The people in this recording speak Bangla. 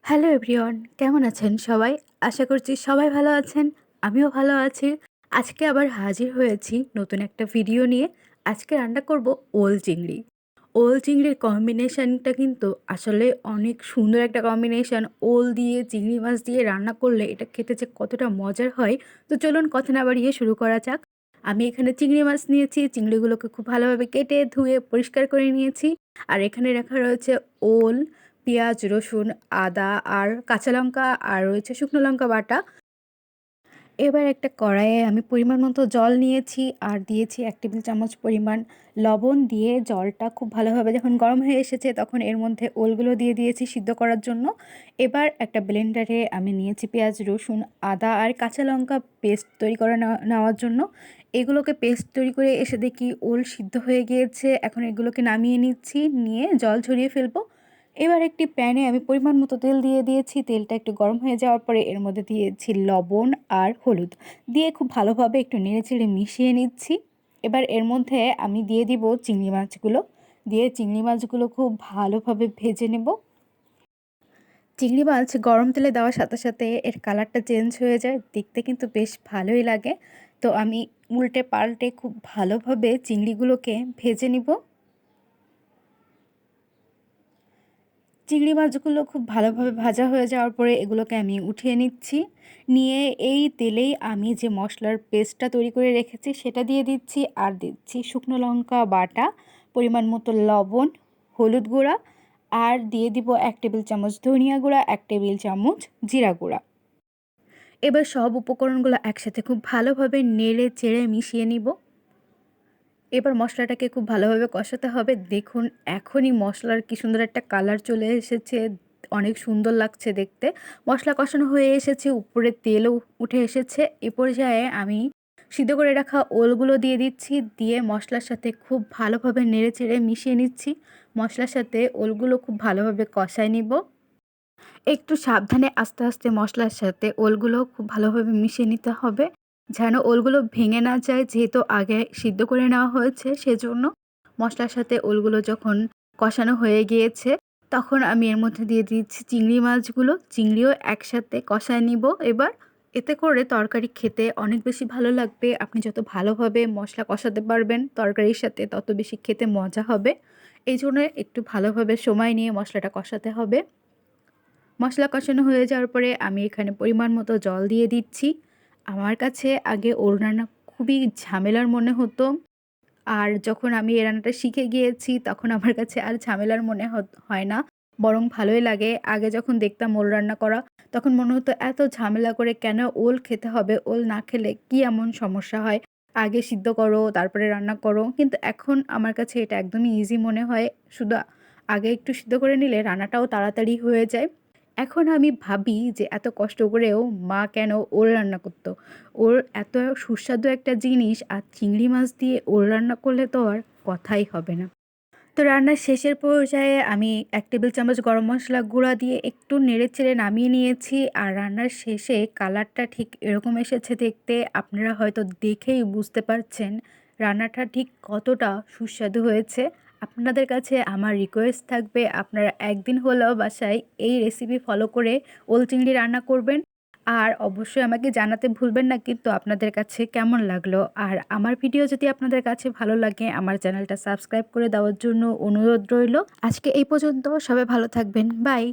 হ্যালো এভরিওয়ান, কেমন আছেন সবাই? আশা করছি সবাই ভালো আছেন। আমিও ভালো আছি। আজকে আবার হাজির হয়েছি নতুন একটা ভিডিও নিয়ে। আজকে রান্না করব ওল চিংড়ি। ওল চিংড়ির কম্বিনেশনটা কিন্তু আসলে অনেক সুন্দর একটা কম্বিনেশন। ওল দিয়ে চিংড়ি মাছ দিয়ে রান্না করলে এটা খেতে যে কতটা মজার হয়। তো চলুন কথা না বাড়িয়ে শুরু করা যাক। আমি এখানে চিংড়ি মাছ নিয়েছি। চিংড়িগুলোকে খুব ভালোভাবে কেটে ধুয়ে পরিষ্কার করে নিয়েছি। আর এখানে রাখা রয়েছে ওল, পেঁয়াজ, রসুন, আদা আর কাঁচা লঙ্কা আর রয়েছে শুকনো লঙ্কা বাটা। এবার একটা কড়াইয়ে আমি পরিমাণ মতো জল নিয়েছি আর দিয়েছি ১ টেবিল চামচ পরিমাণ লবণ দিয়ে জলটা খুব ভালোভাবে যখন গরম হয়ে এসেছে তখন এর মধ্যে ওলগুলো দিয়ে দিয়েছি সিদ্ধ করার জন্য। এবার একটা ব্লেন্ডারে আমি নিয়েছি পেঁয়াজ, রসুন, আদা আর কাঁচা লঙ্কা পেস্ট তৈরি করে নেওয়ার জন্য। এগুলোকে পেস্ট তৈরি করে এসে দেখি ওল সিদ্ধ হয়ে গিয়েছে। এখন এগুলোকে নামিয়ে নিচ্ছি, নিয়ে জল ঝরিয়ে ফেলবো। এবার একটি প্যানে আমি পরিমাণ মতো তেল দিয়ে দিয়েছি। তেলটা একটু গরম হয়ে যাওয়ার পরে এর মধ্যে দিয়েছি লবণ আর হলুদ। দিয়ে খুব ভালোভাবে একটু নেড়েচেড়ে মিশিয়ে নিচ্ছি। এবার এর মধ্যে আমি দিয়ে দিব চিংড়ি মাছগুলো। দিয়ে চিংড়ি মাছগুলো খুব ভালোভাবে ভেজে নেব। চিংড়ি মাছ গরম তেলে দেওয়ার সাথে সাথে এর কালারটা চেঞ্জ হয়ে যায়, দেখতে কিন্তু বেশ ভালোই লাগে। তো আমি উল্টে পাল্টে খুব ভালোভাবে চিংড়িগুলোকে ভেজে নিব। চিংড়ি মাছগুলো খুব ভালোভাবে ভাজা হয়ে যাওয়ার পরে এগুলোকে আমি উঠিয়ে নিচ্ছি। নিয়ে এই তেলেই আমি যে মশলার পেস্টটা তৈরি করে রেখেছি সেটা দিয়ে দিচ্ছি। আর দিচ্ছি শুকনো লঙ্কা বাটা, পরিমাণ মতো লবণ, হলুদ গুঁড়া আর দিয়ে দিব ১ টেবিল চামচ ধনিয়া গুঁড়া, ১ টেবিল চামচ জিরা গুঁড়া। এবার সব উপকরণগুলো একসাথে খুব ভালোভাবে নেড়ে চেড়ে মিশিয়ে নিব। এবার মশলাটাকে খুব ভালোভাবে কষাতে হবে। দেখুন এখনই মশলার কি সুন্দর একটা কালার চলে এসেছে, অনেক সুন্দর লাগছে দেখতে। মশলা কষানো হয়ে এসেছে, উপরে তেলও উঠে এসেছে। এ পর্যায়ে আমি সিদ্ধ করে রাখা ওলগুলো দিয়ে দিচ্ছি। দিয়ে মশলার সাথে খুব ভালোভাবে নেড়ে চেড়ে মিশিয়ে নিচ্ছি। মশলার সাথে ওলগুলো খুব ভালোভাবে কষায় নিব। একটু সাবধানে আস্তে আস্তে মশলার সাথে ওলগুলো খুব ভালোভাবে মিশিয়ে নিতে হবে, যেন ওলগুলো ভেঙে না যায়। যেহেতু আগে সিদ্ধ করে নেওয়া হয়েছে সেজন্য মশলার সাথে ওলগুলো যখন কষানো হয়ে গিয়েছে তখন আমি এর মধ্যে দিয়ে দিচ্ছি চিংড়ি মাছগুলো। চিংড়িও একসাথে কষায় নিব এবার। এতে করে তরকারি খেতে অনেক বেশি ভালো লাগবে। আপনি যত ভালোভাবে মশলা কষাতে পারবেন তরকারির সাথে তত বেশি খেতে মজা হবে। এই জন্য একটু ভালোভাবে সময় নিয়ে মশলাটা কষাতে হবে। মশলা কষানো হয়ে যাওয়ার পরে আমি এখানে পরিমাণ মতো জল দিয়ে দিচ্ছি। আমার কাছে আগে ওল রান্না খুবই ঝামেলার মনে হতো। আর যখন আমি এই রান্নাটা শিখে গিয়েছি তখন আমার কাছে আর ঝামেলার মনে হয় না, বরং ভালোই লাগে। আগে যখন দেখতাম ওল রান্না করা তখন মনে হতো এত ঝামেলা করে কেন ওল খেতে হবে, ওল না খেলে কী এমন সমস্যা হয়, আগে সিদ্ধ করো তারপরে রান্না করো। কিন্তু এখন আমার কাছে এটা একদমই ইজি মনে হয়। শুধু আগে একটু সিদ্ধ করে নিলে রান্নাটাও তাড়াতাড়ি হয়ে যায়। এখন আমি ভাবি যে এত কষ্ট করেও মা কেন ওল রান্না করতো। ওর এত সুস্বাদু একটা জিনিস আর চিংড়ি মাছ দিয়ে ওল রান্না করলে তো আর কথাই হবে না। তো রান্নার শেষের পর্যায়ে আমি ১ টেবিল চামচ গরম মশলা গুঁড়া দিয়ে একটু নেড়েচেড়ে নামিয়ে নিয়েছি। আর রান্নার শেষে কালারটা ঠিক এরকম এসেছে দেখতে। আপনারা হয়তো দেখেই বুঝতে পারছেন রান্নাটা ঠিক কতটা সুস্বাদু হয়েছে। আপনাদের কাছে আমার রিকোয়েস্ট থাকবে আপনারা একদিন হলেও বাসায় এই রেসিপি ফলো করে ওল চিংড়ি রান্না করবেন। আর অবশ্যই আমাকে জানাতে ভুলবেন না কিন্তু আপনাদের কাছে কেমন লাগলো। আর আমার ভিডিও যদি আপনাদের কাছে ভালো লাগে আমার চ্যানেলটা সাবস্ক্রাইব করে দেওয়ার জন্য অনুরোধ রইল। আজকে এই পর্যন্ত, সবাই ভালো থাকবেন, বাই।